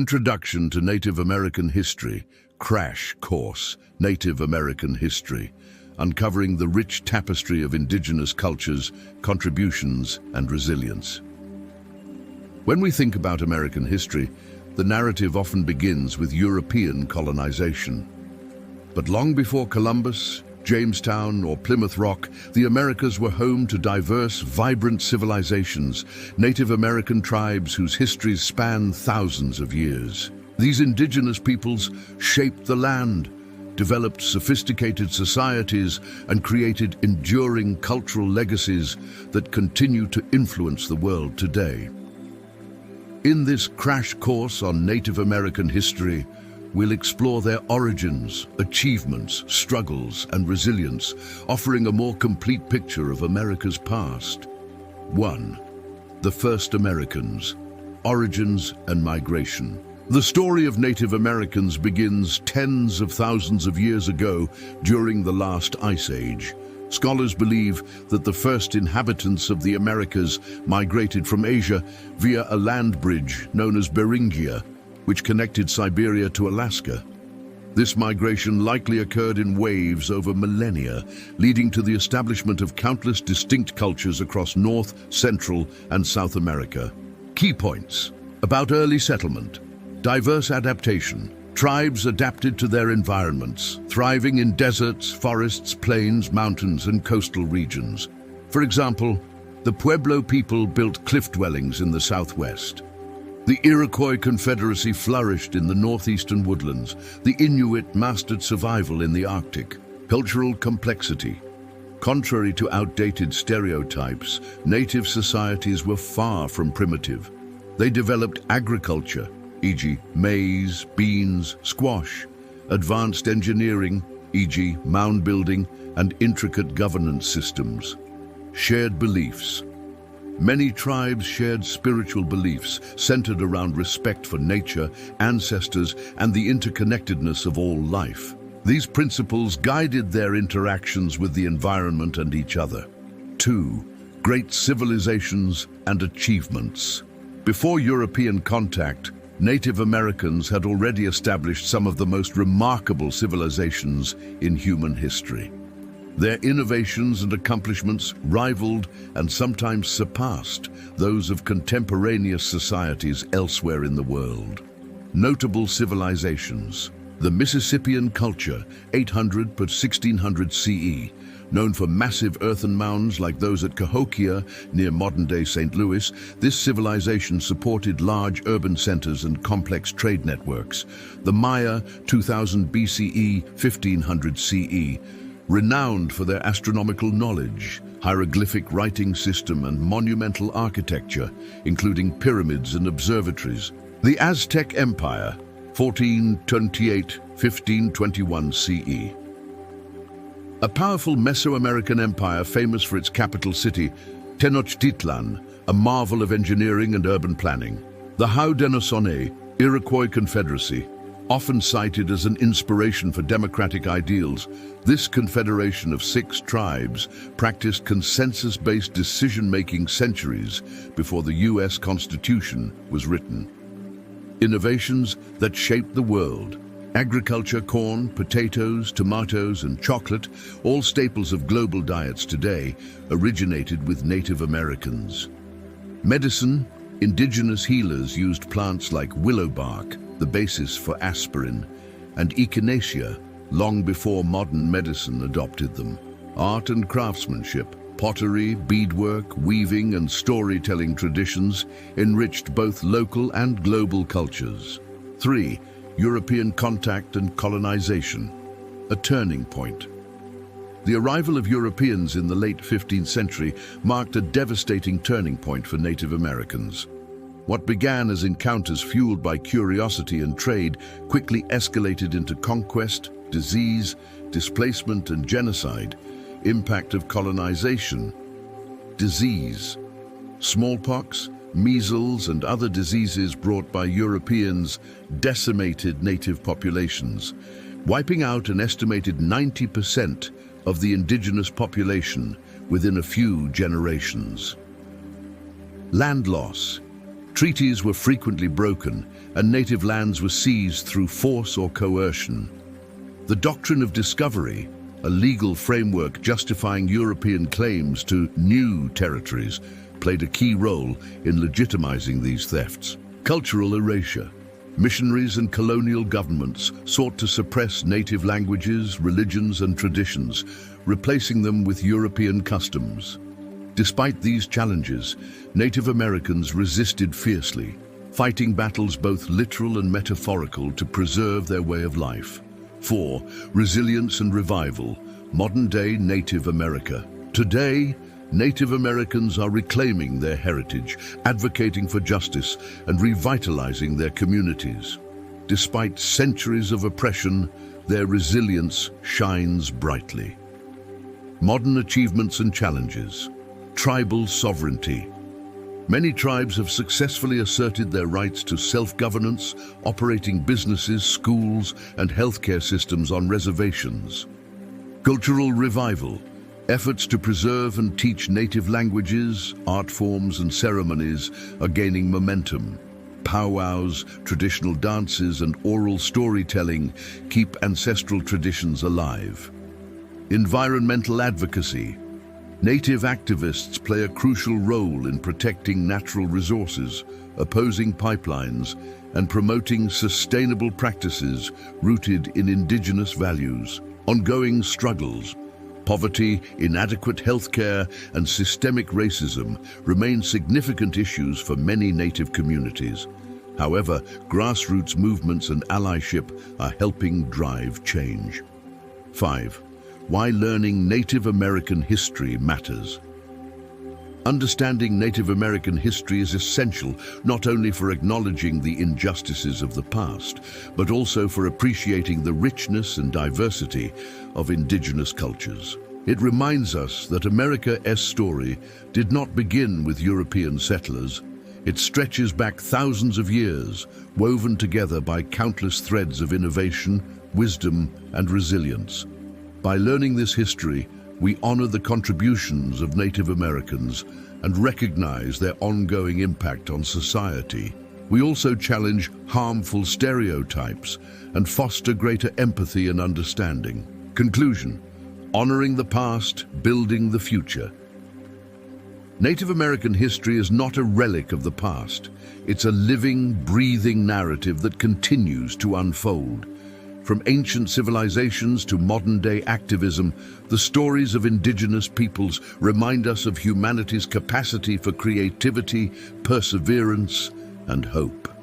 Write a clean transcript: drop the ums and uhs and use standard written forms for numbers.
Introduction to Native American History, Crash Course, Native American History, uncovering the rich tapestry of indigenous cultures, contributions, and resilience. When we think about American history, the narrative often begins with European colonization. But long before Columbus, Jamestown, or Plymouth Rock, the Americas were home to diverse, vibrant civilizations, Native American tribes whose histories span thousands of years. These indigenous peoples shaped the land, developed sophisticated societies, and created enduring cultural legacies that continue to influence the world today. In this crash course on Native American history, we'll explore their origins, achievements, struggles, and resilience, offering a more complete picture of America's past. 1. The First Americans, Origins and Migration. The story of Native Americans begins tens of thousands of years ago during the last Ice Age. Scholars believe that the first inhabitants of the Americas migrated from Asia via a land bridge known as Beringia, which connected Siberia to Alaska. This migration likely occurred in waves over millennia, leading to the establishment of countless distinct cultures across North, Central, and South America. Key points about early settlement: diverse adaptation. Tribes adapted to their environments, thriving in deserts, forests, plains, mountains, and coastal regions. For example, the Pueblo people built cliff dwellings in the southwest. The Iroquois Confederacy flourished in the northeastern woodlands. The Inuit mastered survival in the Arctic. Cultural complexity. Contrary to outdated stereotypes, native societies were far from primitive. They developed agriculture, e.g. maize, beans, squash, advanced engineering, e.g. mound building, and intricate governance systems. Shared beliefs. Many tribes shared spiritual beliefs centered around respect for nature, ancestors, and the interconnectedness of all life. These principles guided their interactions with the environment and each other. 2. Great civilizations and achievements. Before European contact, Native Americans had already established some of the most remarkable civilizations in human history. Their innovations and accomplishments rivaled and sometimes surpassed those of contemporaneous societies elsewhere in the world. Notable civilizations: the Mississippian culture, 800 to 1600 CE, known for massive earthen mounds like those at Cahokia near modern-day St. Louis. This civilization supported large urban centers and complex trade networks. The Maya, 2000 BCE, 1500 CE, renowned for their astronomical knowledge, hieroglyphic writing system, and monumental architecture, including pyramids and observatories. The Aztec Empire, 1428-1521 CE. A powerful Mesoamerican empire famous for its capital city, Tenochtitlan, a marvel of engineering and urban planning. The Haudenosaunee, Iroquois Confederacy, often cited as an inspiration for democratic ideals, this confederation of 6 tribes practiced consensus-based decision-making centuries before the U.S. Constitution was written. Innovations that shaped the world: agriculture, corn, potatoes, tomatoes, and chocolate, all staples of global diets today, originated with Native Americans. Medicine: indigenous healers used plants like willow bark, the basis for aspirin, and echinacea, long before modern medicine adopted them. Art and craftsmanship: pottery, beadwork, weaving, and storytelling traditions enriched both local and global cultures. 3. European contact and colonization, a turning point. The arrival of Europeans in the late 15th century marked a devastating turning point for Native Americans. What began as encounters fueled by curiosity and trade quickly escalated into conquest, disease, displacement, and genocide. Impact of colonization: disease. Smallpox, measles, and other diseases brought by Europeans decimated native populations, wiping out an estimated 90% of the indigenous population within a few generations. Land loss. Treaties were frequently broken, and native lands were seized through force or coercion. The doctrine of discovery, a legal framework justifying European claims to new territories, played a key role in legitimizing these thefts. Cultural erasure. Missionaries and colonial governments sought to suppress native languages, religions, and traditions, replacing them with European customs. Despite these challenges, Native Americans resisted fiercely, fighting battles both literal and metaphorical to preserve their way of life. 4. Resilience and revival. Modern-day Native America. Today, Native Americans are reclaiming their heritage, advocating for justice, and revitalizing their communities. Despite centuries of oppression, their resilience shines brightly. Modern achievements and challenges. Tribal sovereignty. Many tribes have successfully asserted their rights to self-governance, operating businesses, schools, and healthcare systems on reservations. Cultural revival. Efforts to preserve and teach native languages, art forms, and ceremonies are gaining momentum. Powwows, traditional dances, and oral storytelling keep ancestral traditions alive. Environmental advocacy. Native activists play a crucial role in protecting natural resources, opposing pipelines, and promoting sustainable practices rooted in indigenous values. Ongoing struggles. Poverty, inadequate healthcare, and systemic racism remain significant issues for many Native communities. However, grassroots movements and allyship are helping drive change. 5. Why learning Native American history matters. Understanding Native American history is essential not only for acknowledging the injustices of the past, but also for appreciating the richness and diversity of indigenous cultures. It reminds us that America's story did not begin with European settlers. It stretches back thousands of years, woven together by countless threads of innovation, wisdom, and resilience. By learning this history, we honor the contributions of Native Americans and recognize their ongoing impact on society. We also challenge harmful stereotypes and foster greater empathy and understanding. Conclusion: honoring the past, building the future. Native American history is not a relic of the past. It's a living, breathing narrative that continues to unfold. From ancient civilizations to modern-day activism, the stories of indigenous peoples remind us of humanity's capacity for creativity, perseverance, and hope.